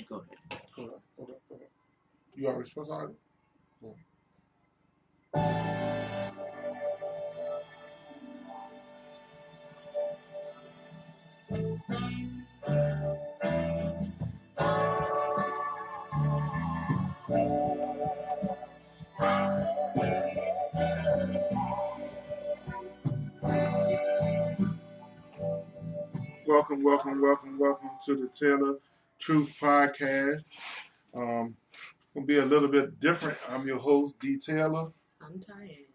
Go ahead. Hold up. You already supposed to already? Cool. Welcome to the Taylor Truth Podcast. Gonna be a little bit different. I'm your host, D. Taylor. I'm tired.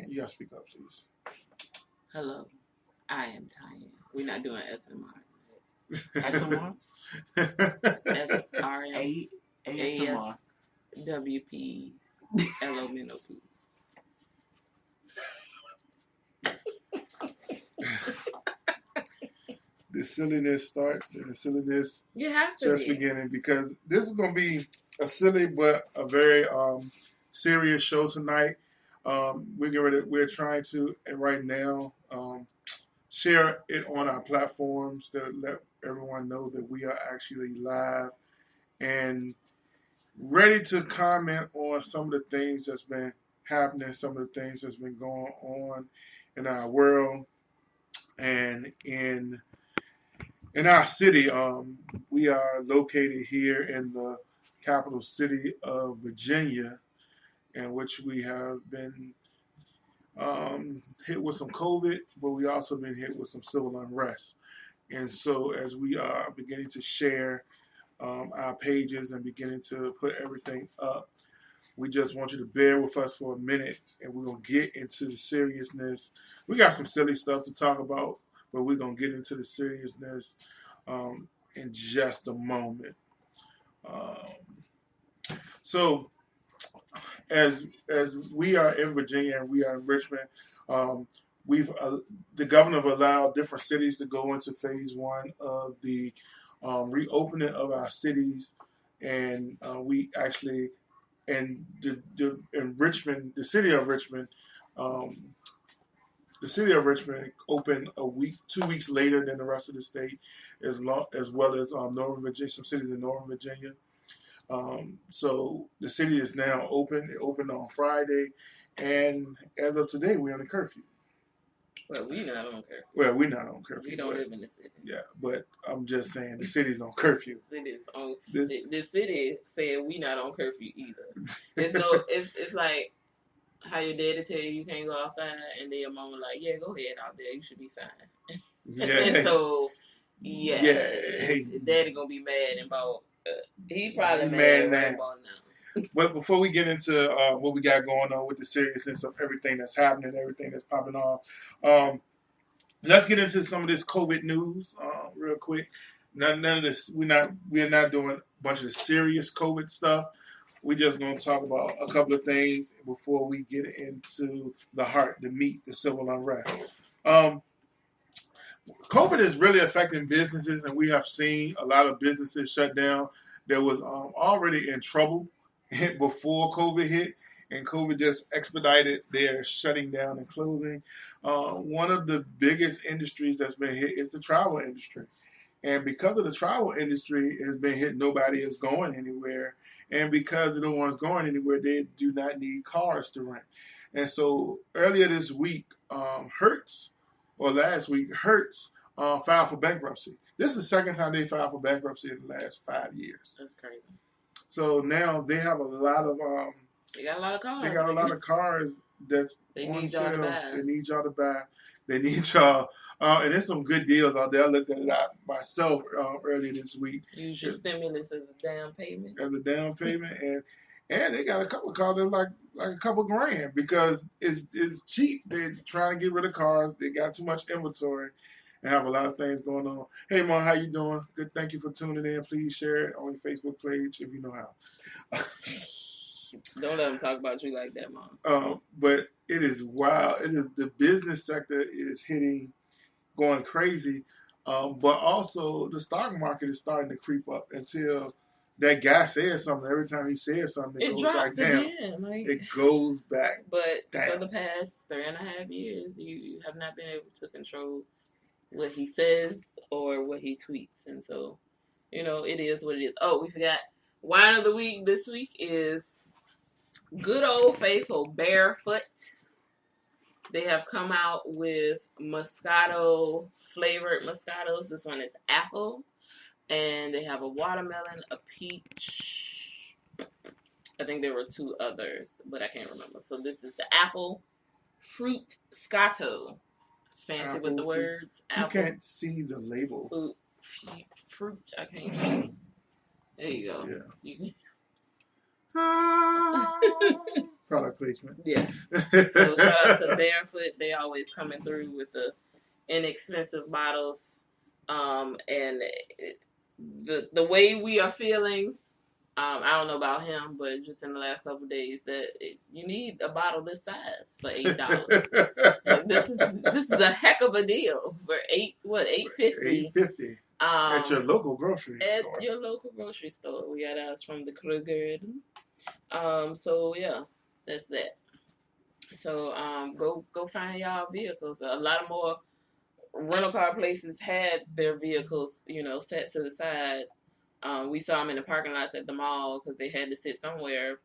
You gotta speak up, please. Hello, I am tired. We're not doing SMR. SRM. ASMR. WP. LOMNOP. The silliness starts, and the silliness you have to just beginning, because this is going to be a silly but a very serious show tonight. We're trying to right now share it on our platforms to let everyone know that we are actually live and ready to comment on some of the things that's been happening, some of the things that's been going on in our world and in our city. We are located here in the capital city of Virginia, in which we have been hit with some COVID, but we also been hit with some civil unrest. And so as we are beginning to share our pages and beginning to put everything up, we just want you to bear with us for a minute, and we're going to get into the seriousness. We got some silly stuff to talk about, but we're going to get into the seriousness in just a moment. So as we are in Virginia and we are in Richmond, the governor have allowed different cities to go into phase one of the reopening of our cities, and we actually in Richmond, the city of Richmond. The city of Richmond opened 2 weeks later than the rest of the state, as well as Northern Virginia, some cities in Northern Virginia. So the city is now open. It opened on Friday, and as of today, we're on a curfew. Well, we're not on curfew. We're not on curfew. We don't live in the city. Yeah, but I'm just saying the city's on curfew. The city said we not on curfew either. It's like how your daddy tell you can't go outside, and then your mama like, yeah, go ahead out there, you should be fine. Yeah. So daddy gonna be mad about. He probably mad right about now. But before we get into what we got going on with the seriousness of everything that's happening, everything that's popping off, let's get into some of this COVID news real quick. None of this. We're not doing a bunch of the serious COVID stuff. We're just going to talk about a couple of things before we get into the meat, the civil unrest. COVID is really affecting businesses, and we have seen a lot of businesses shut down that was already in trouble before COVID hit, and COVID just expedited their shutting down and closing. One of the biggest industries that's been hit is the travel industry. And because of the travel industry has been hit, nobody is going anywhere. And because no one's going anywhere, they do not need cars to rent. And so earlier this week, Hertz filed for bankruptcy. This is the second time they filed for bankruptcy in the last 5 years. That's crazy. So now they have a lot of they got a lot of cars. They got a lot of cars that's they on need sale. Y'all to buy. They need y'all to buy. They need y'all. And there's some good deals out there. I looked at it out myself earlier this week. Use your stimulus as a down payment. And they got a couple of cars that's like a couple grand because it's cheap. They're trying to get rid of cars. They got too much inventory and have a lot of things going on. Hey, Mom, how you doing? Good. Thank you for tuning in. Please share it on your Facebook page if you know how. Don't let them talk about you like that, Mom. But it is wild. It is the business sector is going crazy, but also the stock market is starting to creep up until that guy says something. Every time he says something, it goes drops back down. Again. It goes back. But down. For the past 3.5 years, you have not been able to control what he says or what he tweets, and so it is what it is. Oh, we forgot. Wine of the week this week is good old faithful Barefoot. They have come out with Moscato flavored Moscatos. This one is apple, and they have a watermelon, a peach. I think there were 2 others, but I can't remember. So this is the apple fruit Scotto. Fancy apple with the fruit. Words. Apple. You can't see the label. Fruit. I can't see. There you go. Yeah. You can. Product placement. Yes. So shout out to Barefoot. They always coming through with the inexpensive bottles. And the way we are feeling, I don't know about him, but just in the last couple of days, that you need a bottle this size for $8. This is a heck of a deal for $8.50. $8.50 at your local grocery store. At your local grocery store, we got ours from the Kruger. So yeah, that's that. So go find y'all vehicles. A lot of more rental car places had their vehicles, set to the side. We saw them in the parking lots at the mall because they had to sit somewhere.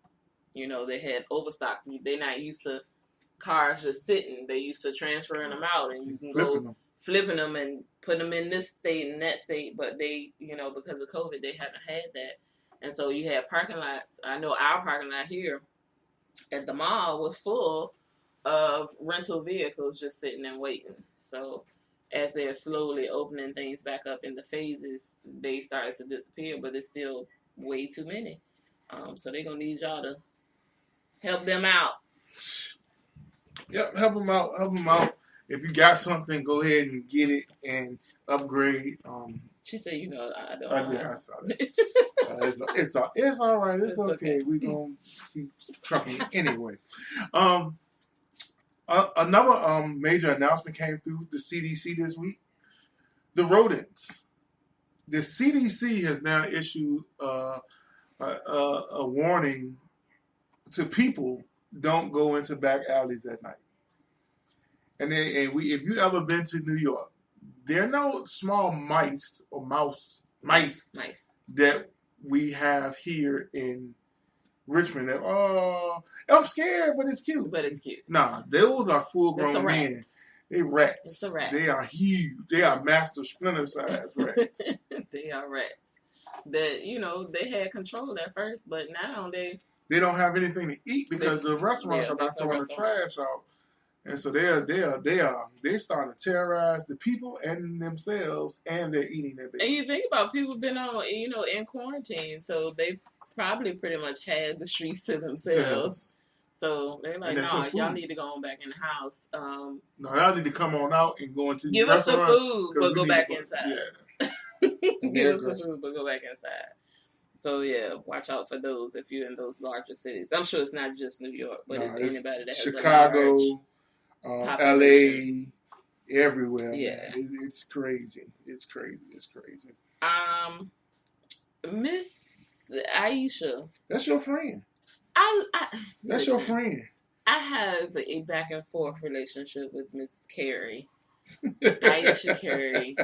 They had overstock. They're not used to cars just sitting. They used to transferring them out, and you can flipping them and putting them in this state and that state. But they, because of COVID, they haven't had that. And so you had parking lots. I know our parking lot here at the mall was full of rental vehicles just sitting and waiting. So as they're slowly opening things back up in the phases, they started to disappear, but it's still way too many. So they're going to need y'all to help them out. Yep, help them out. If you got something, go ahead and get it and upgrade. She said, I don't know. I saw that. It's all right. It's okay. We're going to keep trucking anyway. Another major announcement came through the CDC this week. The rodents. The CDC has now issued a warning to people: don't go into back alleys at night. And if you ever been to New York, there are no small mice that we have here in Richmond. I'm scared, but it's cute. Nah, those are full-grown men. They rats. It's a rat. They are huge. They are master splinter-sized rats. They are rats. That they had control at first, but now they don't have anything to eat because the restaurants are not throwing the trash out. And so they starting to terrorize the people and themselves, and they're eating their babies. And you think about people been on, in quarantine, so they probably pretty much had the streets to themselves. So they're like, no, y'all need to go on back in the house. No, y'all need to come on out and go into give us the food, but go back inside. Yeah. Give us the food, but go back inside. So yeah, watch out for those if you're in those larger cities. I'm sure it's not just New York, but it's anybody that has Chicago. LA, everywhere. Yeah, it's crazy. It's crazy. Miss Aisha, that's your friend. That's your friend. I have a back and forth relationship with Miss Carey, Aisha Carey.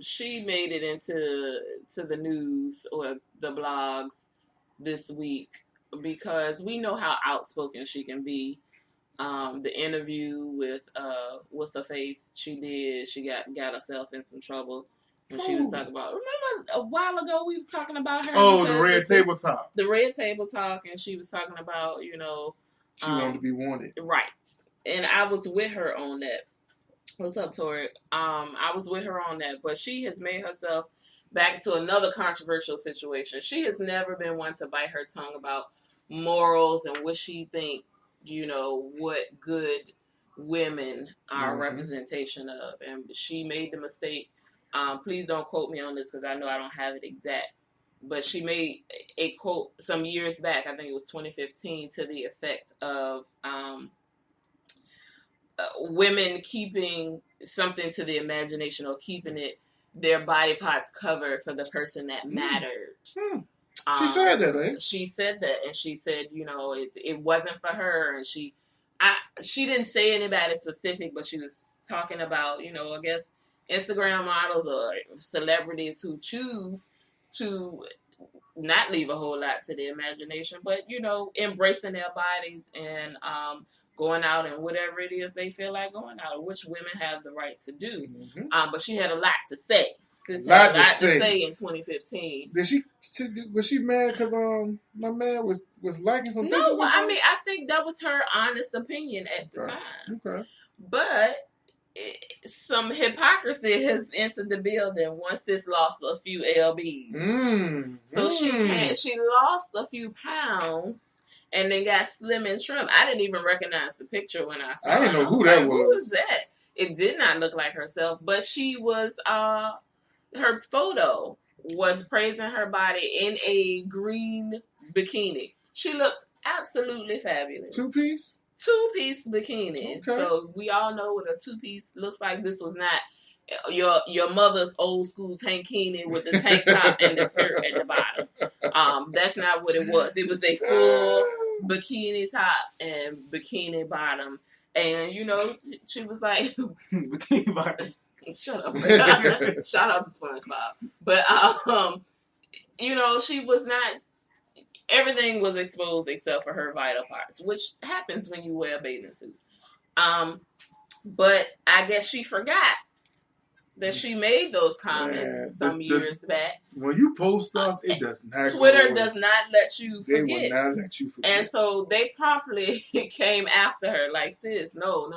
She made it into the news or the blogs this week because we know how outspoken she can be. The interview with what's her face she got herself in some trouble when she was talking about. Remember a while ago we was talking about her. Oh, the red table talk. The red table talk, and she was talking about she wanted to be wanted. Right, and I was with her on that. What's up, Tori? I was with her on that, but she has made herself back to another controversial situation. She has never been one to bite her tongue about morals and what she think. What good women are a representation of. And she made the mistake. Please don't quote me on this because I know I don't have it exact. But she made a quote some years back, I think it was 2015, to the effect of women keeping something to the imagination or keeping their body parts covered for the person that mattered. She said that, right? She said that, and she said, it wasn't for her, and she didn't say anybody specific, but she was talking about, I guess Instagram models or celebrities who choose to not leave a whole lot to the imagination, but embracing their bodies and going out and whatever it is they feel like going out, which women have the right to do. Mm-hmm. But she had a lot to say. Sis had a lot to say in 2015. Was she mad because my man was liking some pictures? No, I mean, I think that was her honest opinion at the time. Okay. But some hypocrisy has entered the building once sis lost a few lbs. So she lost a few pounds and then got slim and trim. I didn't even recognize the picture when I saw it. I didn't know who that was. Who was that? It did not look like herself, but she was her photo was praising her body in a green bikini. She looked absolutely fabulous. Two-piece bikini. Okay. So we all know what a two-piece looks like. This was not your mother's old school tankini with the tank top and the skirt at the bottom. That's not what it was. It was a full bikini top and bikini bottom. And she was like bikini bottom. Shut up. Shout out to SpongeBob. But she was not. Everything was exposed except for her vital parts, which happens when you wear a bathing suit. But I guess she forgot that she made those comments years back. When you post stuff, it does not. Twitter does not let you forget. They will not let you forget. And so they promptly came after her, like, sis, no.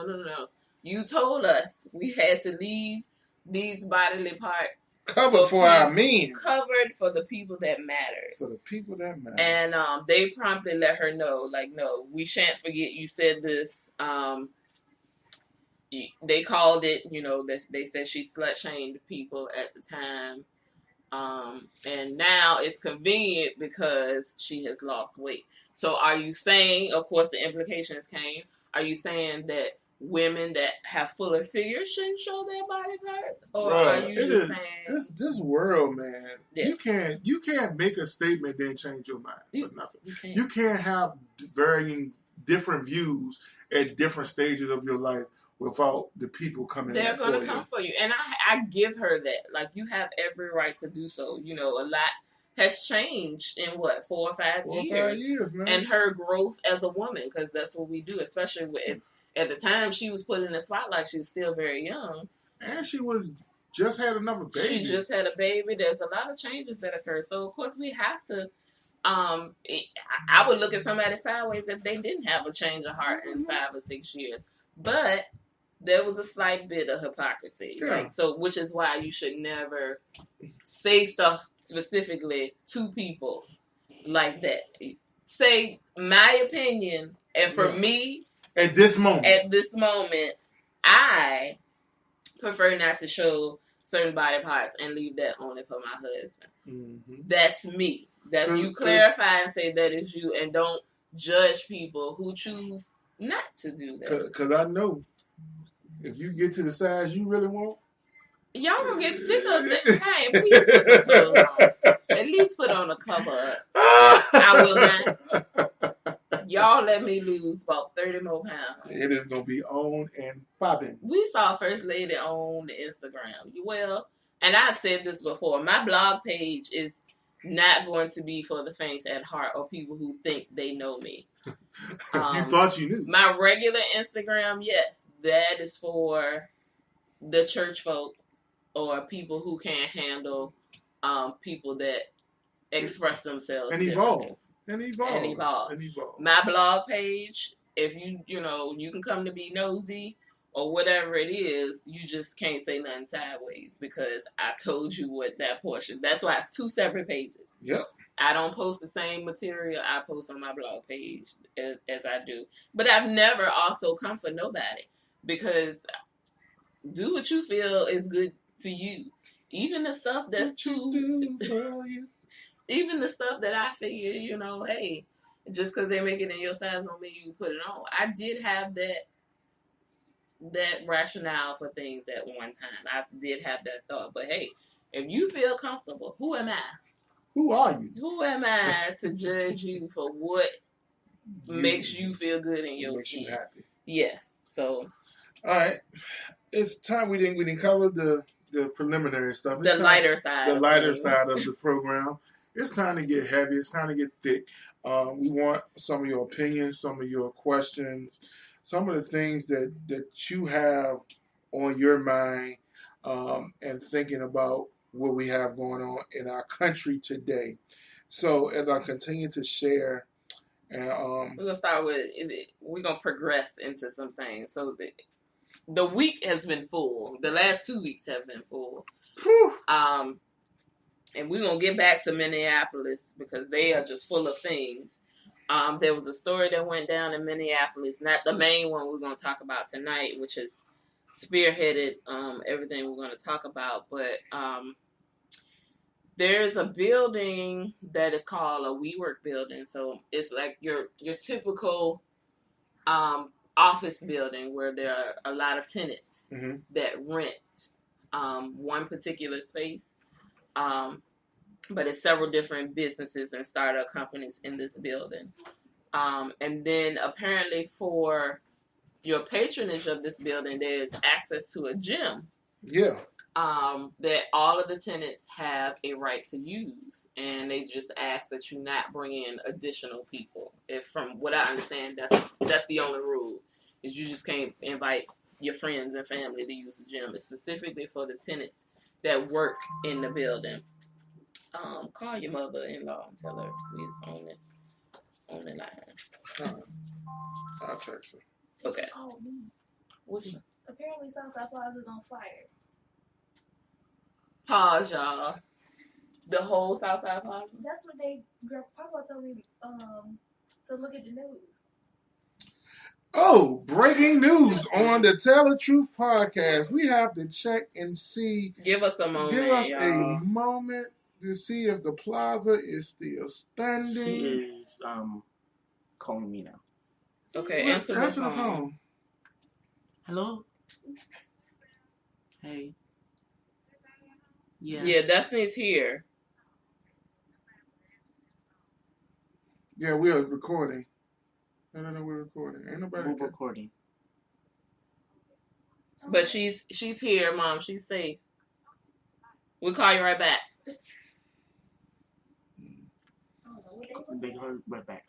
You told us we had to leave these bodily parts covered for our men. Covered for the people that mattered. For the people that matter. And they promptly let her know, like, no, we shan't forget you said this. They called it, they said she slut-shamed people at the time. And now it's convenient because she has lost weight. So are you saying, of course the implications came, are you saying that women that have fuller figures shouldn't show their body parts? Or are you just saying... This world, man, yeah. you can't make a statement then change your mind for nothing. You can't have varying different views at different stages of your life without the people coming. They're going to come for you. And I give her that. Like, you have every right to do so. A lot has changed in 4 or 5 years. 4 or 5 years, man. And her growth as a woman, because that's what we do, especially with... At the time, she was put in the spotlight. She was still very young. And she just had another baby. She just had a baby. There's a lot of changes that occur. So, of course, we have to... I would look at somebody sideways if they didn't have a change of heart in 5 or 6 years. But there was a slight bit of hypocrisy. Yeah. Which is why you should never say stuff specifically to people like that. Say my opinion, and for me... At this moment, I prefer not to show certain body parts and leave that only for my husband. Mm-hmm. That's me. You clarify and say that is you, and don't judge people who choose not to do that. Because I know if you get to the size you really want, y'all gonna get sick of the time. Please put clothes on. At least put on a cover. I will not. Y'all let me lose about 30 more pounds. It is going to be on and popping. We saw First Lady on the Instagram. Well, and I've said this before, my blog page is not going to be for the faint at heart or people who think they know me. You thought you knew. My regular Instagram, yes, that is for the church folk or people who can't handle people that express themselves and evolve. And evolve. My blog page, if you can come to be nosy or whatever it is, you just can't say nothing sideways because I told you what that portion. That's why it's 2 separate pages. Yep. I don't post the same material I post on my blog page as I do. But I've never also come for nobody because do what you feel is good to you. Even the stuff that's too... Even the stuff that I figure, hey, just because they make it in your size don't mean you put it on. I did have that rationale for things at one time. I did have that thought. But, hey, if you feel comfortable, who am I? Who are you? Who am I to judge you for what makes you feel good in your skin? Makes you happy. Yes. So. All right. It's time we didn't cover the the preliminary stuff. The lighter side of the program. It's time to get heavy. It's time to get thick. We want some of your opinions, some of your questions, some of the things that you have on your mind, and thinking about what we have going on in our country today. So as I continue to share, and we're gonna start with, we're gonna progress into some things. So the week has been full. The last 2 weeks have been full. Whew. And we're gonna get back to Minneapolis because they are just full of things. There was a story that went down in Minneapolis, not the main one we're gonna talk about tonight, which is spearheaded everything we're gonna talk about, but there's a building that is called a WeWork building. So it's like your typical office building where there are a lot of tenants that rent one particular space. But it's several different businesses and startup companies in this building. And then apparently for your patronage of this building, there's access to a gym. Yeah. That all of the tenants have a right to use, and they just ask that you not bring in additional people. If, from what I understand, that's the only rule, is you just can't invite your friends and family to use the gym. It's specifically for the tenants that work in the building. Call your mother-in-law and tell her we're on the line. I'll text her. Okay. What's Apparently Southside Plaza is on fire. Pause, y'all. The whole Southside Plaza? That's what Papa told me to look at the news. Oh, breaking news on the Tell the Truth podcast. We have to check and see. Give us a moment. Give us y'all. a moment to see if the plaza is still standing. She is calling me now. Okay, Look, answer the phone. Hello? Hey. Yeah. Yeah, Destiny's here. Yeah, we are recording. No, we're recording. Ain't nobody. We're recording. But she's here, Mom. She's safe. We'll call you right back. Bring her right back.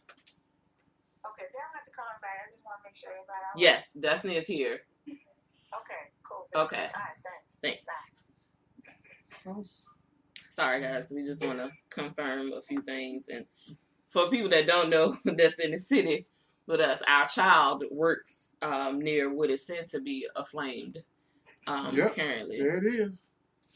Okay, they don't have to call him back. I just want to make sure everybody else. Yes, Destiny is here. Okay, cool. Okay. All right, thanks. Thanks. Sorry, guys. We just want to confirm a few things. And for people that don't know that's in the city with us, our child works near what is said to be a flamed currently. There it is.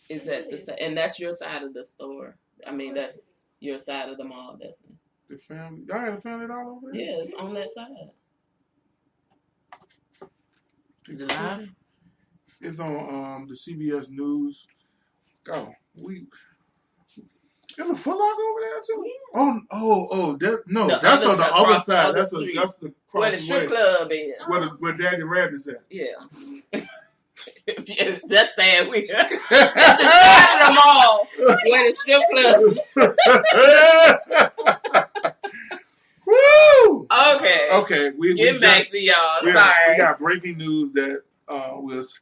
Is that and that's your side of the store. I mean, that's your side of the mall, Destiny. The family. Y'all had a family all over there? Yeah, it's on that side. Is it live? It's on the CBS News. Oh, there's a Foot Locker over there too. Yeah. That's on the other side. That's the cross where the strip club is. Where Daddy Rabbit's at. Yeah. That's sad. That's the side of the mall where the strip club. Woo! Okay. We Getting back to y'all. Sorry. We got breaking news that was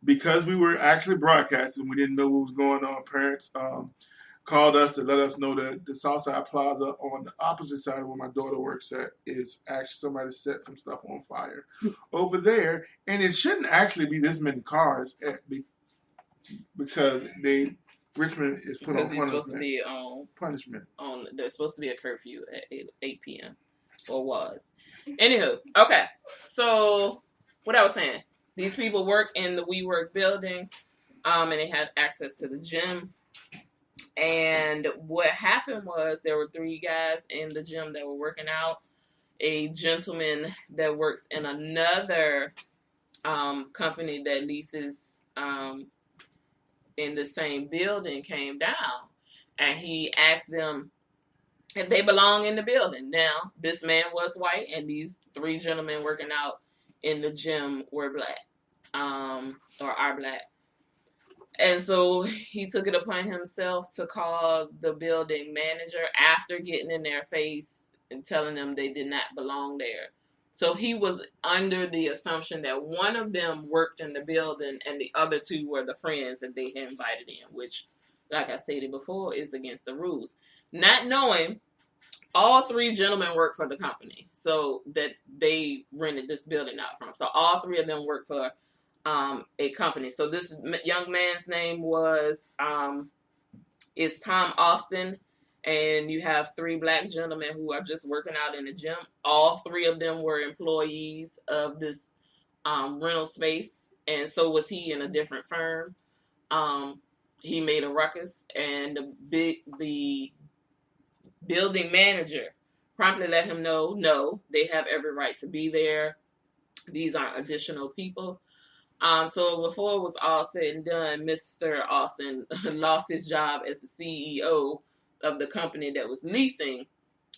because we were actually broadcasting. We didn't know what was going on. Parents called us to let us know that the Southside Plaza on the opposite side of where my daughter works at is actually somebody set some stuff on fire over there, and it shouldn't actually be this many cars because Richmond is put on punishment. Supposed to be on punishment. There's supposed to be a curfew at 8 p.m. or was. Anywho, okay. So what I was saying, these people work in the WeWork building, and they have access to the gym. And what happened was there were 3 guys in the gym that were working out. A gentleman that works in another company that leases in the same building came down, and he asked them if they belong in the building. Now, this man was white, and these 3 gentlemen working out in the gym were black, or are black. And so he took it upon himself to call the building manager after getting in their face and telling them they did not belong there. So he was under the assumption that one of them worked in the building and the other two were the friends that they had invited in, which, like I stated before, is against the rules. Not knowing all three gentlemen work for the company, so that they rented this building out from. So all three of them work for a company. So this young man's name is Tom Austin. And you have three black gentlemen who are just working out in the gym. All three of them were employees of this rental space, and so was he in a different firm. He made a ruckus, and the building manager promptly let him know, no, they have every right to be there. These aren't additional people. So before it was all said and done, Mr. Austin lost his job as the CEO of the company that was leasing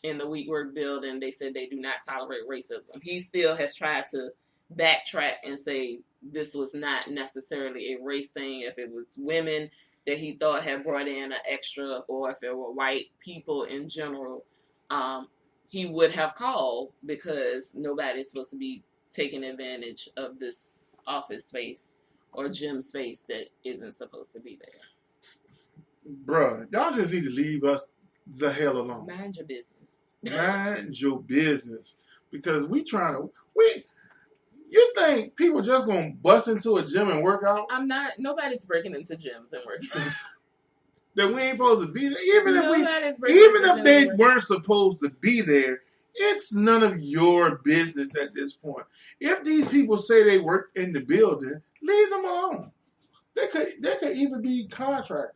in the WeWork building. They said they do not tolerate racism. He still has tried to backtrack and say this was not necessarily a race thing. If it was women that he thought had brought in an extra, or if it were white people in general, he would have called, because nobody's supposed to be taking advantage of this office space or gym space that isn't supposed to be there. Bruh, y'all just need to leave us the hell alone. Mind your business. Mind your business. Because you think people just gonna bust into a gym and work out? Nobody's breaking into gyms and working. That we ain't supposed to be there? Even if they weren't supposed to be there, it's none of your business at this point. If these people say they work in the building, leave them alone. They could even be contractors.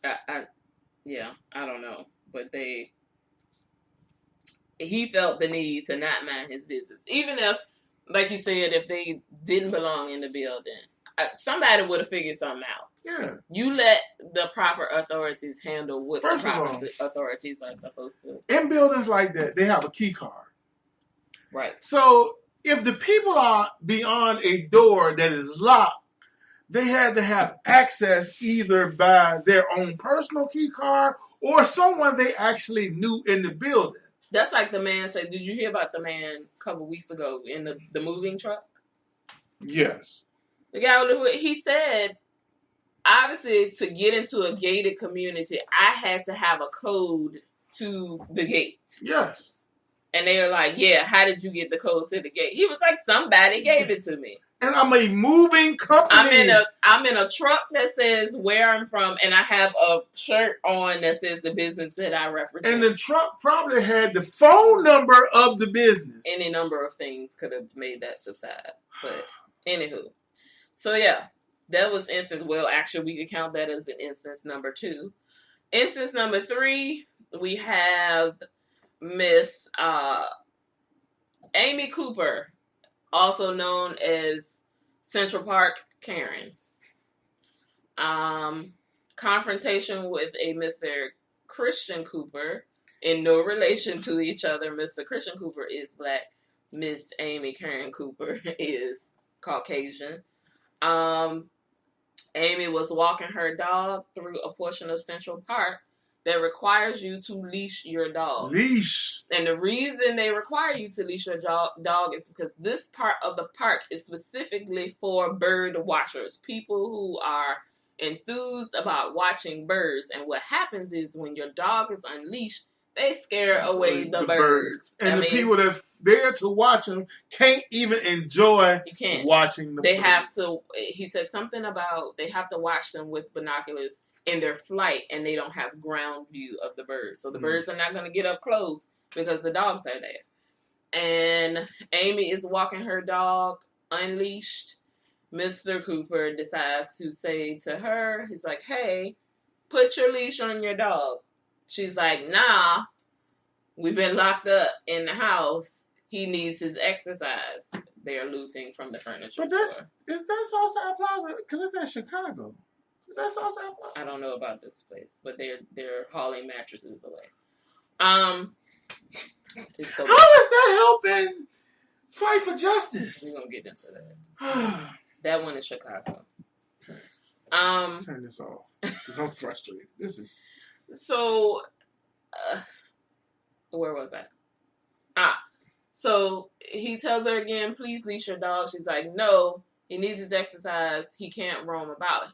I don't know, but he felt the need to not mind his business, even if, like you said, if they didn't belong in the building, somebody would have figured something out. Yeah, you let the proper authorities handle what First the of proper all, authorities are supposed to. in buildings like that, they have a key card. Right. So if the people are beyond a door that is locked, they had to have access either by their own personal key card or someone they actually knew in the building. That's like the man said. Did you hear about the man a couple weeks ago in the moving truck? Yes. The guy, he said, obviously, to get into a gated community, I had to have a code to the gate. Yes. And they were like, yeah, how did you get the code to the gate? He was like, somebody gave it to me. And I'm a moving company. I'm in a truck that says where I'm from, and I have a shirt on that says the business that I represent. And the truck probably had the phone number of the business. Any number of things could have made that subside. But anywho. So yeah, that was instance. Well, actually, we could count that as an instance number 2. Instance number 3, we have Miss Amy Cooper, also known as Central Park Karen. Confrontation with a Mr. Christian Cooper, in no relation to each other. Mr. Christian Cooper is black. Miss Amy Karen Cooper is Caucasian. Amy was walking her dog through a portion of Central Park that requires you to leash your dog. Leash. And the reason they require you to leash your dog is because this part of the park is specifically for bird watchers, people who are enthused about watching birds. And what happens is when your dog is unleashed, they scare away the birds. And the people that's there to watch them can't even enjoy watching the birds. They have to, he said something about they have to watch them with binoculars in their flight, and they don't have ground view of the birds. So the birds are not going to get up close because the dogs are there. And Amy is walking her dog unleashed. Mr. Cooper decides to say to her, he's like, hey, put your leash on your dog. She's like, nah, we've been locked up in the house. He needs his exercise. They are looting from the furniture store. Is that Southside Plaza? Because it's in Chicago. Is that Southside Plaza? I don't know about this place, but they're hauling mattresses away. How is that helping fight for justice? We're gonna get into that. That one is Chicago. Okay. Turn this off because I'm frustrated. This is so. Where was I? So he tells her again, please leash your dog. She's like, no, he needs his exercise. He can't roam about.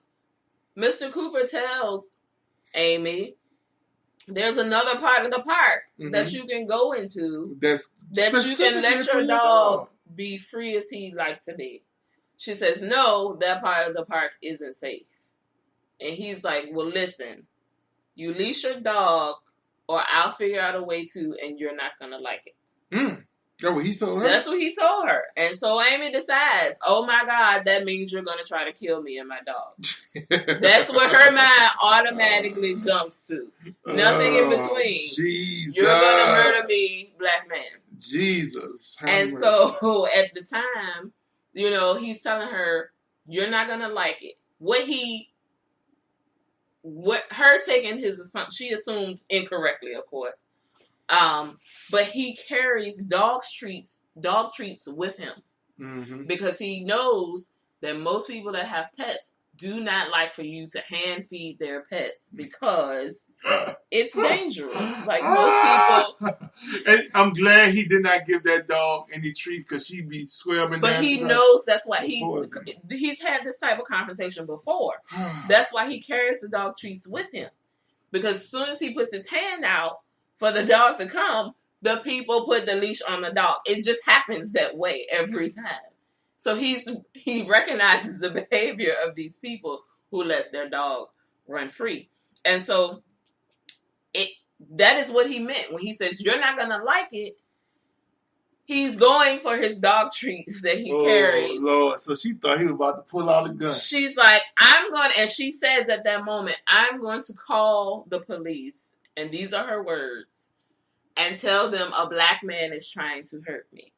Mr. Cooper tells Amy, there's another part of the park that you can go into that you can let your dog be free as he'd like to be. She says, no, that part of the park isn't safe. And he's like, well, listen, you leash your dog or I'll figure out a way to, and you're not going to like it. That's what he told her? That's what he told her. And so Amy decides, oh my God, that means you're going to try to kill me and my dog. That's what her mind automatically jumps to. Nothing in between. Jesus. You're going to murder me, black man. Jesus. And so at the time, you know, he's telling her, you're not going to like it. What her taking his assumption, she assumed incorrectly, of course. But he carries dog treats with him because he knows that most people that have pets do not like for you to hand feed their pets because it's dangerous. Like most people. And I'm glad he did not give that dog any treat because she'd be squirming. But he knows that's why he's had this type of confrontation before. That's why he carries the dog treats with him. Because as soon as he puts his hand out for the dog to come, the people put the leash on the dog. It just happens that way every time. So he recognizes the behavior of these people who let their dog run free. And so that is what he meant when he says, you're not going to like it. He's going for his dog treats that he carries. Lord. So she thought he was about to pull out a gun. She's like, and she says at that moment, I'm going to call the police. And these are her words. And tell them a black man is trying to hurt me.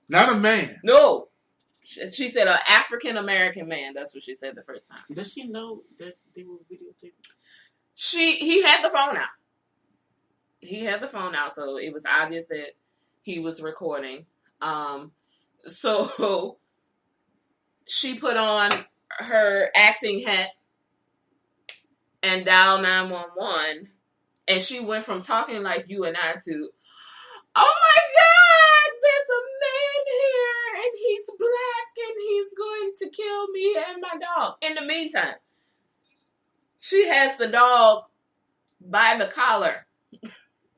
Not a man. No. She said an African-American man. That's what she said the first time. Does she know that they were videotaping? He had the phone out. He had the phone out, so it was obvious that he was recording. So she put on her acting hat and dialed 911, and she went from talking like you and I to, oh my God, there's a man here, and he's black, and he's going to kill me and my dog. In the meantime, she has the dog by the collar,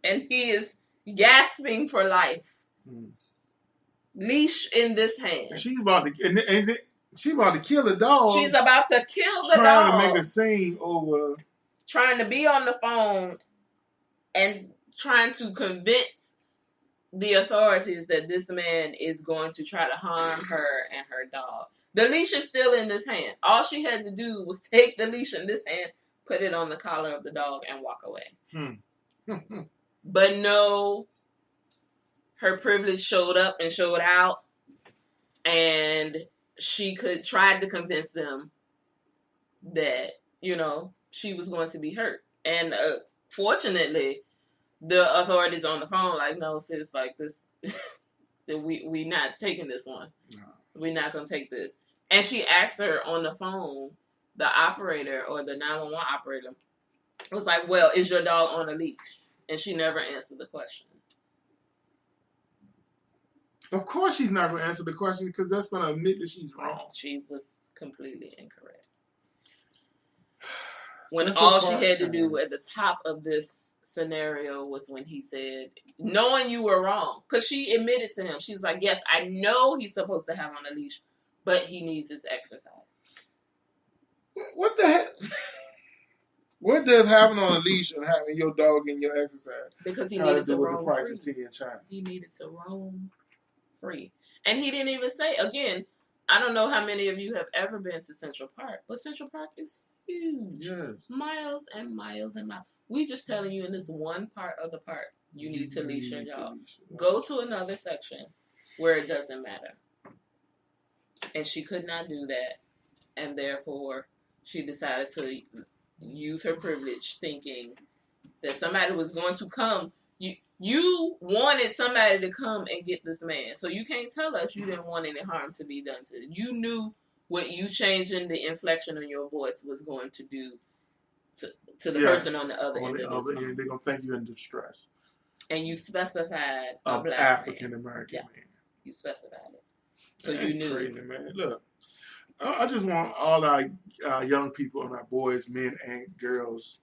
and he is gasping for life. Leash in this hand. She's about to, she's about to kill the dog. She's about to kill the dog. Trying to make a scene over. Trying to be on the phone and trying to convince the authorities that this man is going to try to harm her and her dog. The leash is still in this hand. All she had to do was take the leash in this hand, put it on the collar of the dog, and walk away. But no, her privilege showed up and showed out, and she tried to convince them that, you know, she was going to be hurt. And fortunately, the authorities on the phone like, no, sis, like this, that we not taking this one. No. We're not going to take this. And she asked her on the phone, the operator or the 911 operator was like, well, is your dog on a leash? And she never answered the question. Of course she's not going to answer the question because that's going to admit that she's wrong. She was completely incorrect. When all she had to do at the top of this scenario was when he said, knowing you were wrong. Because she admitted to him. She was like, yes, I know he's supposed to have on a leash, but he needs his exercise. What the heck? What does having on a leash and having your dog in your exercise? Because he needed to roam with the price free. of tea in China? He needed to roam free. And he didn't even say, again, I don't know how many of you have ever been to Central Park, but Central Park is huge. Yes. Miles and miles and miles. We just telling you in this one part of the park, you need to leash your dog. Go to another section where it doesn't matter. And she could not do that. And therefore, she decided to use her privilege thinking that somebody was going to come. You wanted somebody to come and get this man. So you can't tell us you didn't want any harm to be done to him. You knew what you changing the inflection on your voice was going to do to the person on the other end. They're going to think you're in distress. And you specified a Of black African man. American Yeah. man. You specified it. So That's you knew. crazy, man. Look, I just want all our young people and our boys, men and girls,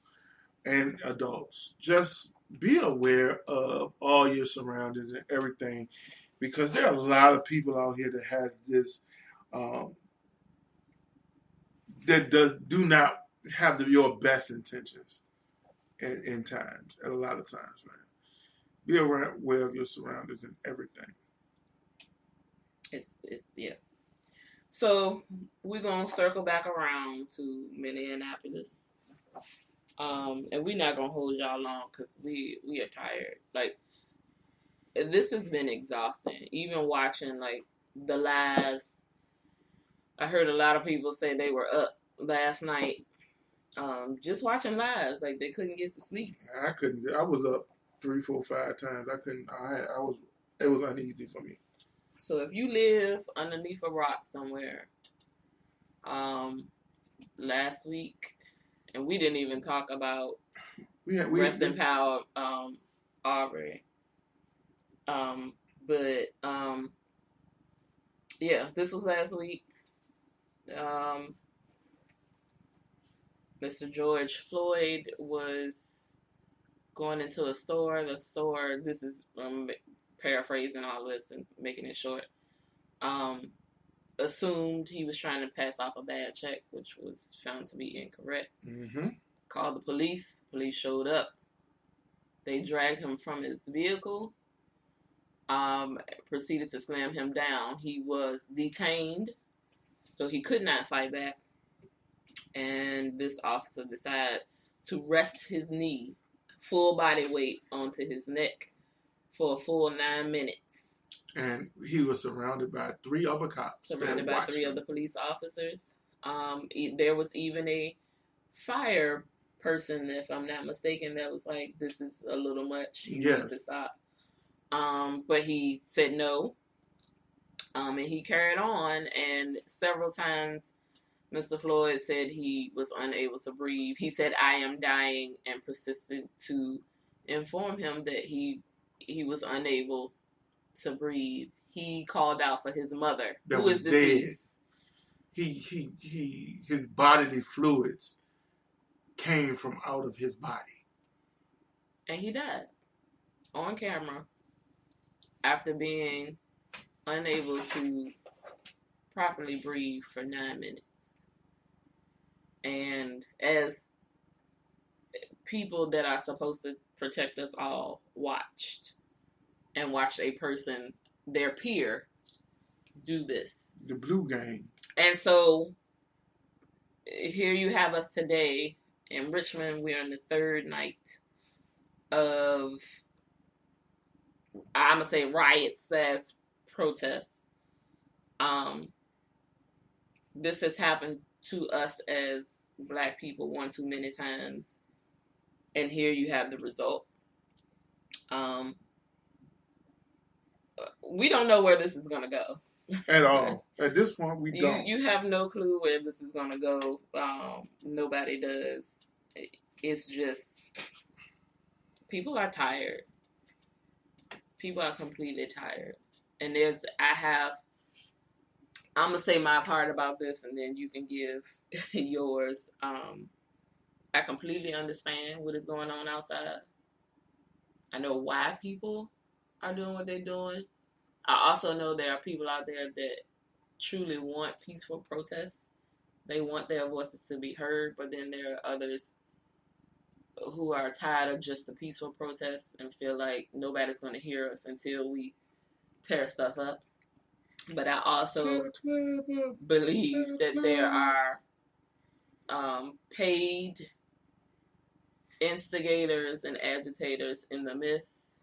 and adults, just be aware of all your surroundings and everything, because there are a lot of people out here that has this, that do not have your best intentions in times, a lot of times, man. Be aware of your surroundings and everything. It's yeah. So we're gonna circle back around to Minneapolis. And we're not gonna hold y'all long because we are tired. Like, this has been exhausting. Even watching like the lives. I heard a lot of people say they were up last night, just watching lives. Like, they couldn't get to sleep. I couldn't. I was up 3, 4, 5 times. I couldn't. I was. It was uneasy for me. So if you live underneath a rock somewhere, last week, and we didn't even talk about rest in power, Aubrey. Yeah, this was last week. Mr. George Floyd was going into a store. The store, this is paraphrasing all this and making it short, assumed he was trying to pass off a bad check, which was found to be incorrect. Mm-hmm. Called the police. Police showed up. They dragged him from his vehicle, proceeded to slam him down. He was detained, so he could not fight back. And this officer decided to rest his knee, full body weight, onto his neck for a full 9 minutes. And he was surrounded by 3 other cops. Surrounded by 3 other police officers. There was even a fire person, if I'm not mistaken, that was like, this is a little much. You need to stop. But he said no. And he carried on, and several times Mr. Floyd said he was unable to breathe. He said, "I am dying," and persisted to inform him that he was unable to breathe. He called out for his mother, that who was is deceased. Dead. His bodily fluids came from out of his body. And he died on camera after being unable to properly breathe for 9 minutes. And as people that are supposed to protect us all watched a person, their peer, do this. The blue gang. And so here you have us today in Richmond. We're on the 3rd night of, I'm going to say, riots as protests. This has happened to us as Black people one too many times. And here you have the result. We don't know where this is going to go. At all. At this point, we don't. You have no clue where this is going to go. Nobody does. It's just, people are tired. People are completely tired. And I'm going to say my part about this, and then you can give yours. I completely understand what is going on outside. I know why people are doing what they're doing. I also know there are people out there that truly want peaceful protests. They want their voices to be heard, but then there are others who are tired of just the peaceful protests and feel like nobody's going to hear us until we tear stuff up. But I also believe that there are paid instigators and agitators in the midst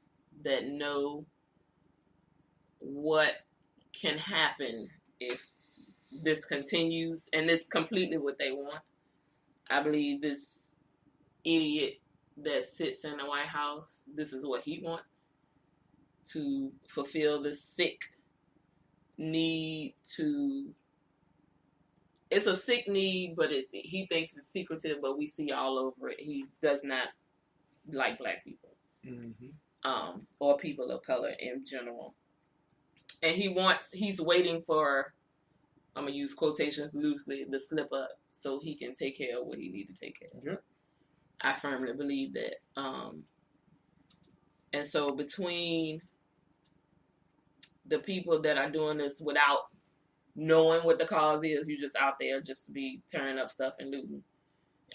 that know what can happen if this continues, and it's completely what they want. I believe this idiot that sits in the White House, this is what he wants, to fulfill this sick need to. It's a sick need, but he thinks it's secretive, but we see all over it. He does not like Black people. Mm-hmm. or people of color in general. And he's waiting for, I'm going to use quotations loosely, the slip up so he can take care of what he needs to take care of. Yep. I firmly believe that. And so between the people that are doing this without knowing what the cause is, you just out there just to be tearing up stuff and looting.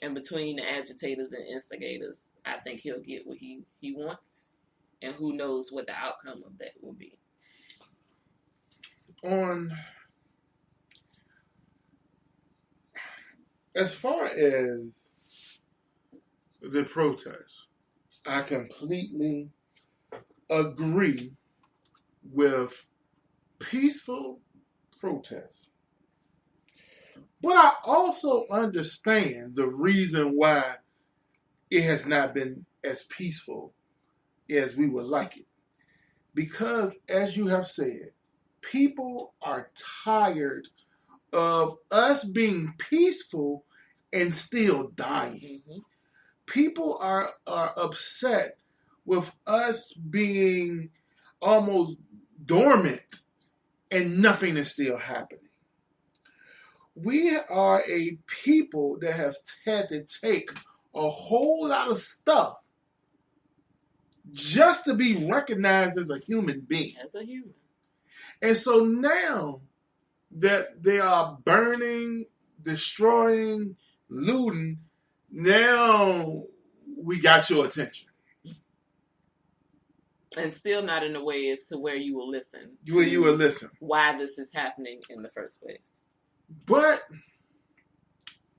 And between the agitators and instigators, I think he'll get what he wants. And who knows what the outcome of that will be. As far as the protest, I completely agree with peaceful protest. But I also understand the reason why it has not been as peaceful as we would like it. Because, as you have said, people are tired of us being peaceful and still dying. Mm-hmm. People are upset with us being almost dormant and nothing is still happening. We are a people that has had to take a whole lot of stuff just to be recognized as a human being. As a human. And so now that they are burning, destroying, looting, now we got your attention. And still not in a way as to where you will listen. Where you will listen. Why this is happening in the first place. But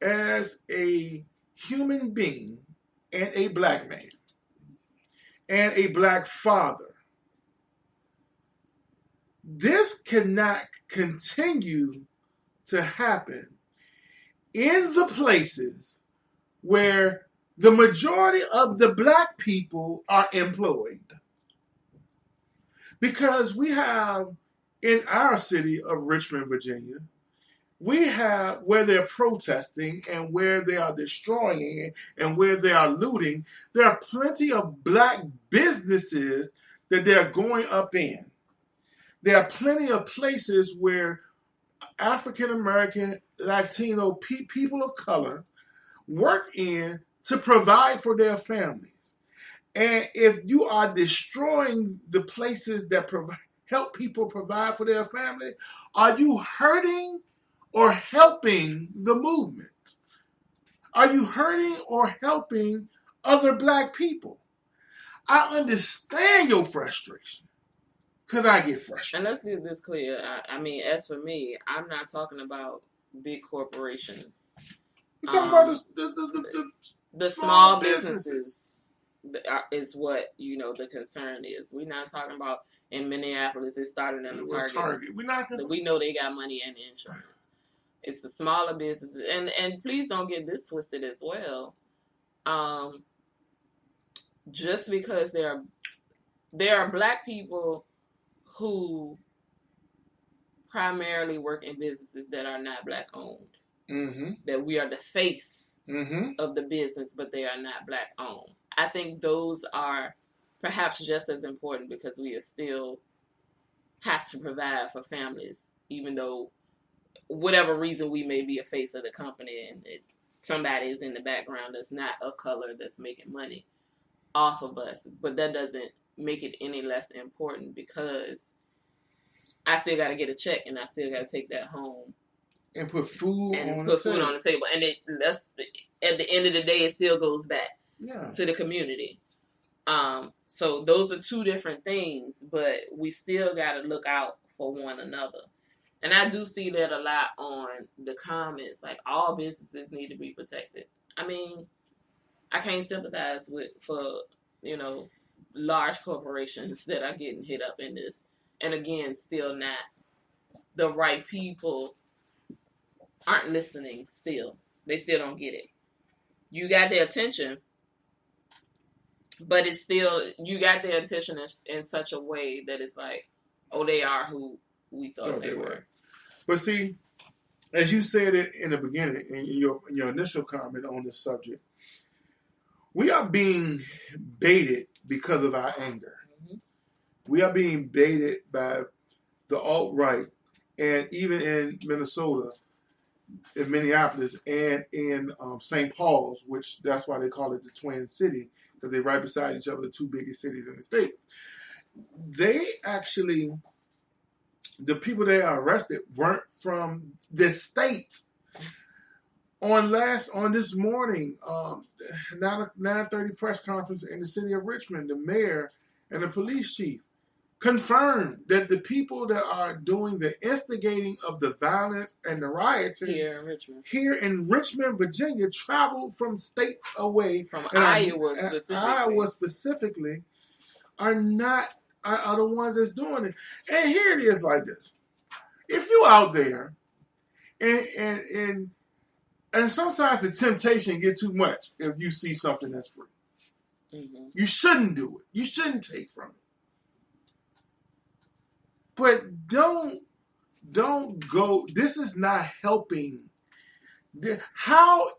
as a human being and a black man and a black father, this cannot continue to happen in the places where the majority of the black people are employed. Because we have in our city of Richmond, Virginia, we have where they're protesting and where they are destroying and where they are looting, there are plenty of black businesses that they're going up in. There are plenty of places where African American, Latino people of color work in to provide for their families. And if you are destroying the places that help people provide for their family, are you hurting or helping the movement? Are you hurting or helping other black people? I understand your frustration because I get frustrated. And let's get this clear. I mean, as for me, I'm not talking about big corporations. You're talking about the small businesses is what, the concern is. We're not talking about in Minneapolis, it started in a Target. We know they got money and insurance. It's the smaller businesses. And please don't get this twisted as well. Just because there are black people who primarily work in businesses that are not black owned. Mm-hmm. That we are the face of the business, but they are not black owned. I think those are perhaps just as important because we still have to provide for families, even though whatever reason we may be a face of the company and somebody is in the background that's not of color that's making money off of us. But that doesn't make it any less important because I still got to get a check and I still got to take that home. And put food on the table. And that's at the end of the day, it still goes back to the community. So those are two different things, but we still got to look out for one another. And I do see that a lot on the comments, like all businesses need to be protected. I mean, I can't sympathize for large corporations that are getting hit up in this. And again, still not the right people aren't listening still. They still don't get it. You got their attention, but it's still, you got their attention in such a way that it's like, oh, they are who we thought they were. But see, as you said it in the beginning, in your initial comment on this subject, we are being baited because of our anger. Mhm. We are being baited by the alt-right, and even in Minnesota, in Minneapolis, and in St. Paul's, which that's why they call it the Twin City, because they're right beside each other, the two biggest cities in the state. They actually, the people that are arrested weren't from the state. On this morning, 9:30 press conference in the city of Richmond, the mayor and the police chief confirmed that the people that are doing the instigating of the violence and the riots Here in Richmond. here in Richmond, Virginia, traveled from states away, From and Iowa specifically, are the ones that's doing it. And here it is like this: if you out there, and sometimes the temptation get too much if you see something that's free. Mm-hmm. You shouldn't do it. You shouldn't take from it. But don't go. This is not helping. How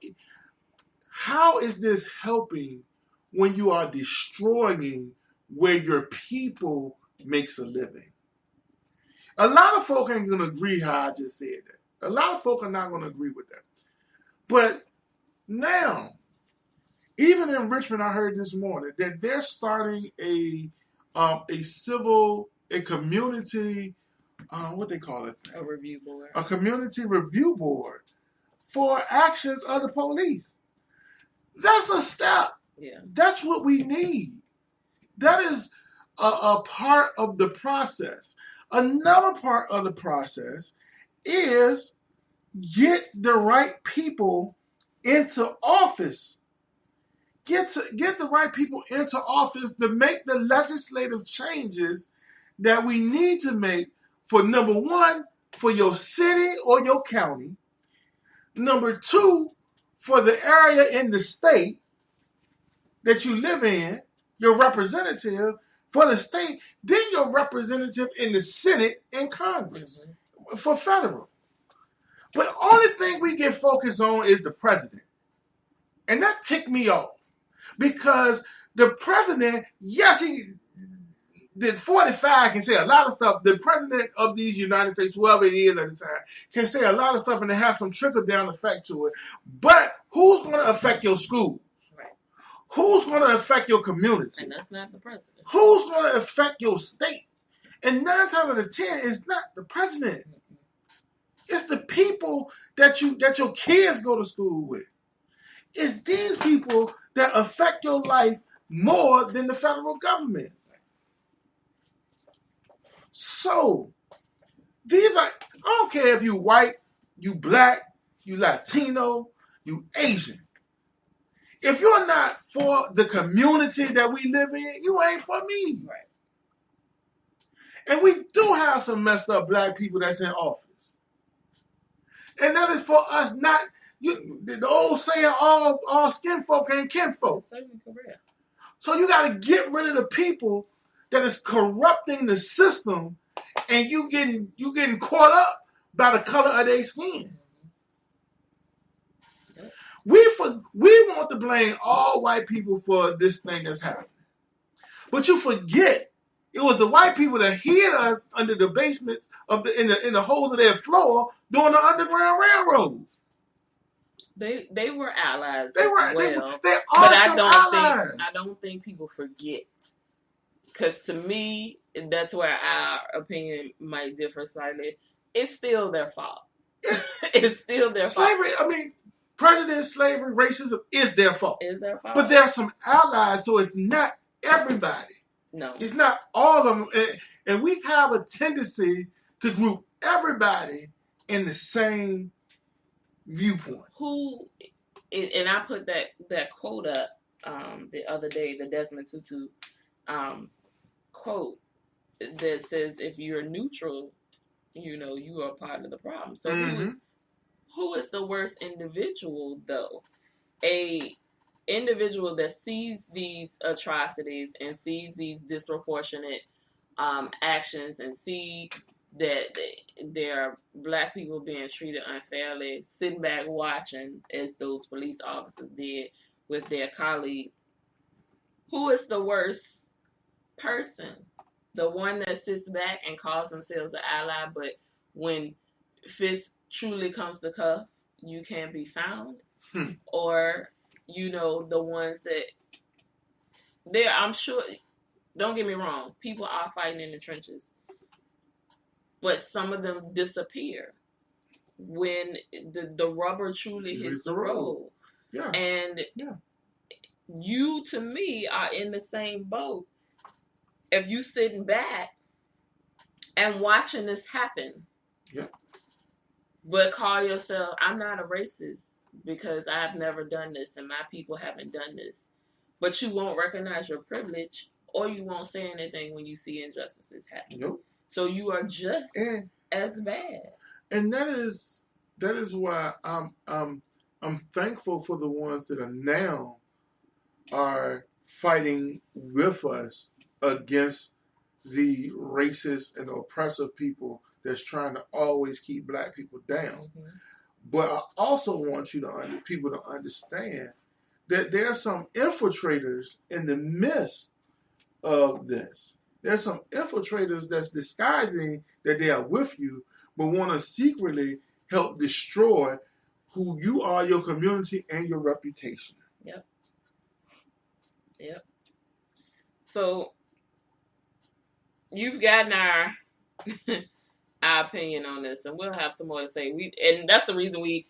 is this helping when you are destroying where your people makes a living? A lot of folk ain't gonna agree how I just said that. A lot of folk are not gonna agree with that. But now, even in Richmond, I heard this morning that they're starting a community, what they call it? A review board. A community review board for actions of the police. That's a step. Yeah. That's what we need. That is a part of the process. Another part of the process is get the right people into office. Get the right people into office to make the legislative changes that we need to make for, number one, for your city or your county. Number two, for the area in the state that you live in, your representative for the state, then your representative in the Senate and Congress for federal. But only thing we get focused on is the president. And that ticked me off. Because the president, yes, he did 45, can say a lot of stuff. The president of these United States, whoever it is at the time, can say a lot of stuff and it has some trickle-down effect to it. But who's going to affect your schools? Right. Who's going to affect your community? And that's not the president. Who's going to affect your state? And 9 times out of 10, it's not the president. It's the people that your kids go to school with. It's these people that affect your life more than the federal government. So, I don't care if you white, you black, you Latino, you Asian. If you're not for the community that we live in, you ain't for me. Right. And we do have some messed up black people that's in office. And that is for us not, the old saying, all skin folk ain't kin folk. That's certainly correct. So you got to get rid of the people that is corrupting the system, and you getting caught up by the color of their skin. We want to blame all white people for this thing that's happening. But you forget, it was the white people that hid us under the basements in the holes of their floor during the Underground Railroad. They were allies. They were. As well. They are But some allies. I don't think people forget. Because to me, that's where our opinion might differ slightly. It's still their fault. It's still their Slavery, fault. I mean, prejudice, slavery, racism is their fault. It's their fault. But there are some allies, so it's not everybody. No. It's not all of them. And we have a tendency to group everybody in the same viewpoint. And I put that quote up the other day, the Desmond Tutu quote that says, if you're neutral, you are part of the problem. So who is the worst individual, though? A individual that sees these atrocities and sees these disproportionate actions and see that there are black people being treated unfairly, sitting back watching as those police officers did with their colleague, who is the worst person? The one that sits back and calls themselves an ally, but when fist truly comes to cuff, you can't be found? Or, the ones that I'm sure, don't get me wrong, people are fighting in the trenches, but some of them disappear when the rubber truly hits the road. Yeah. And you, to me, are in the same boat. If you sitting back and watching this happen, but call yourself, I'm not a racist because I've never done this and my people haven't done this, but you won't recognize your privilege, or you won't say anything when you see injustices happen. Nope. So you are just as bad. And that is why I'm thankful for the ones that are now fighting with us against the racist and oppressive people that's trying to always keep black people down. Mm-hmm. But I also want people to understand that there are some infiltrators in the midst of this. There's some infiltrators that's disguising that they are with you, but want to secretly help destroy who you are, your community, and your reputation. Yep. So you've gotten our opinion on this, and we'll have some more to say. And that's the reason we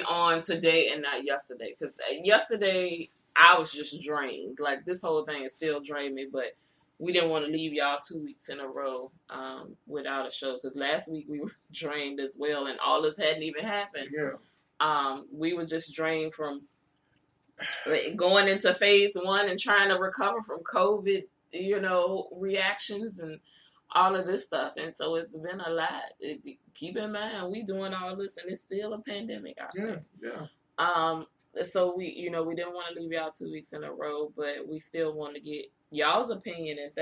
on today and not yesterday, because yesterday I was just drained. Like, this whole thing is still drained me, but we didn't want to leave y'all 2 weeks in a row without a show, because last week we were drained as well, and all this hadn't even happened. Yeah. We were just drained from going into phase 1 and trying to recover from COVID, reactions and all of this stuff. And so it's been a lot. Keep in mind, we doing all this and it's still a pandemic out there. Yeah. So we didn't want to leave y'all 2 weeks in a row, but we still want to get y'all's opinion. And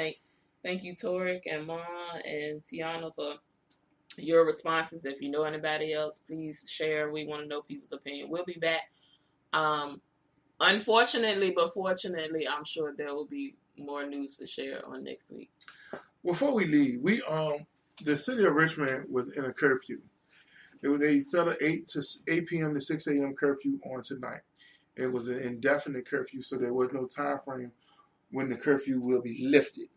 thank you, Torek and Ma and Tiana, for your responses. If you know anybody else, please share. We want to know people's opinion. We'll be back. Unfortunately, but fortunately, I'm sure there will be more news to share on next week. Before we leave, the city of Richmond was in a curfew. They set an 8 p.m. to 6 a.m. curfew on tonight. It was an indefinite curfew, so there was no time frame when the curfew will be lifted.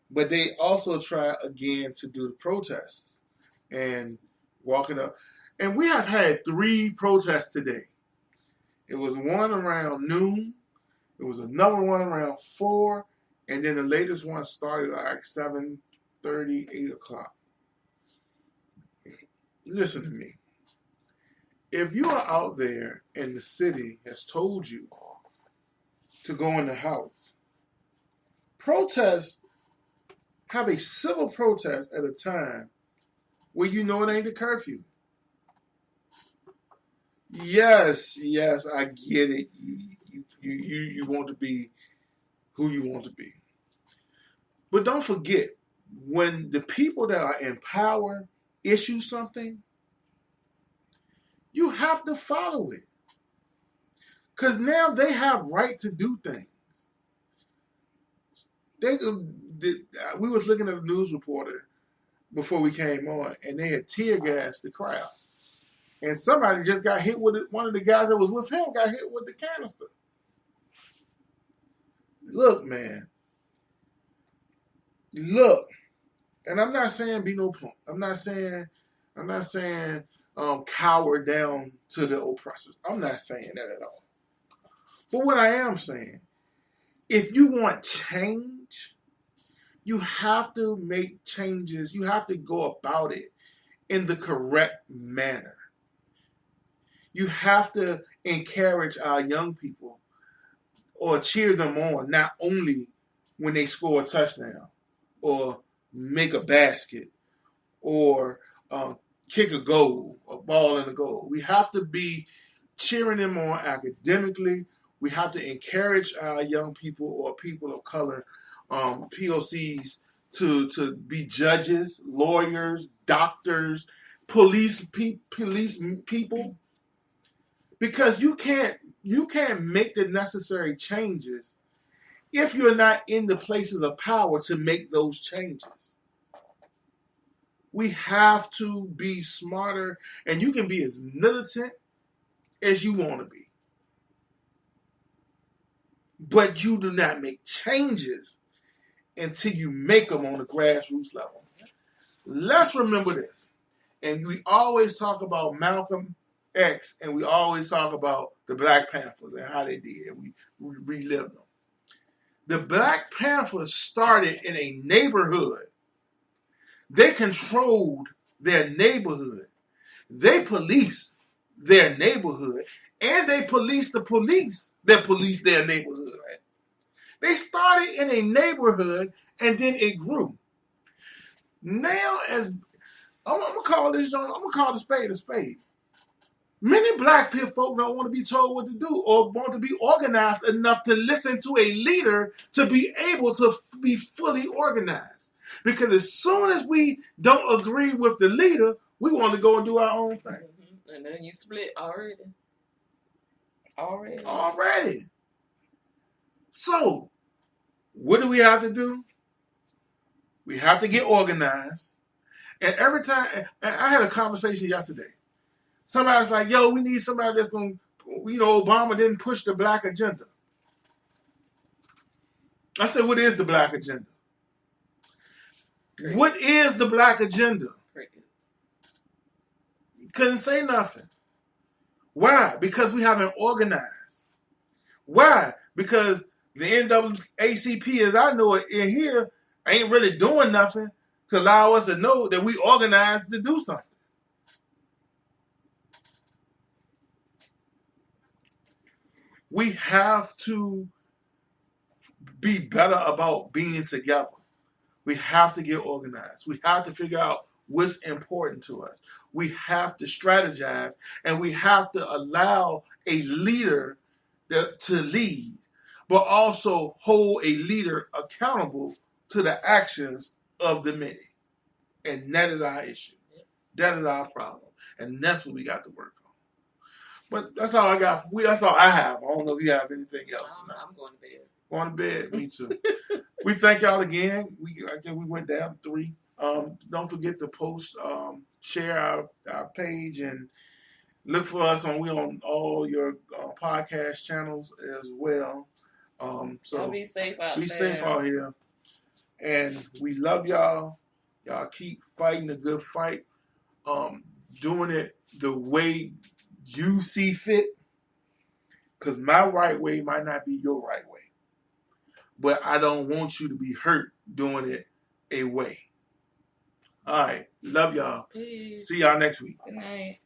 But they also tried again to do the protests and walking up. And we have had 3 protests today. It was one around noon. It was another one around 4. And then the latest one started like 7:30, 8 o'clock. Listen to me. If you are out there and the city has told you to go in the house, have a civil protest at a time where you know it ain't the curfew. Yes, I get it. You want to be who you want to be. But don't forget, when the people that are in power issue something, you have to follow it. Because now they have right to do things. We was looking at a news reporter before we came on, and they had tear gassed the crowd. And somebody just got hit with it. One of the guys that was with him got hit with the canister. Look, man. Look. And I'm not saying be no punk. I'm not saying cower down to the oppressors. I'm not saying that at all. But what I am saying, if you want change, you have to make changes. You have to go about it in the correct manner. You have to encourage our young people or cheer them on, not only when they score a touchdown or make a basket or kick a goal, a ball in a goal. We have to be cheering them on academically. We have to encourage our young people or people of color, POCs, to be judges, lawyers, doctors, police people. Because you can't make the necessary changes if you're not in the places of power to make those changes. We have to be smarter, and you can be as militant as you want to be. But you do not make changes until you make them on the grassroots level. Let's remember this. And we always talk about Malcolm X, and we always talk about the Black Panthers and how they did. We relive them. The Black Panthers started in a neighborhood. They controlled their neighborhood. They policed their neighborhood, and they policed the police that policed their neighborhood. They started in a neighborhood, and then it grew. Now, as I'm gonna call this, I'm gonna call the spade a spade. Many black folk don't want to be told what to do or want to be organized enough to listen to a leader to be able to be fully organized. Because as soon as we don't agree with the leader, we want to go and do our own thing. Mm-hmm. And then you split already. So, what do we have to do? We have to get organized. And every time, and I had a conversation yesterday. Somebody's like, yo, we need somebody that's going to, Obama didn't push the black agenda. I said, what is the black agenda? Crickets. What is the black agenda? Crickets. Couldn't say nothing. Why? Because we haven't organized. Why? Because the NAACP, as I know it in here, ain't really doing nothing to allow us to know that we organized to do something. We have to be better about being together. We have to get organized. We have to figure out what's important to us. We have to strategize, and we have to allow a leader to lead, but also hold a leader accountable to the actions of the many. And that is our issue. That is our problem. And that's what we got to work on. But that's all I got. That's all I have. I don't know if you have anything else. I'm going to bed. Going to bed? Me too. We thank y'all again. I guess we went down 3. Don't forget to post, share our page, and look for us we on all your podcast channels as well. So be safe out there. Be safe out here. And we love y'all. Y'all keep fighting a good fight. Doing it the way you see fit. Because my right way might not be your right way. But I don't want you to be hurt doing it a way. All right. Love y'all. Peace. See y'all next week. Good night.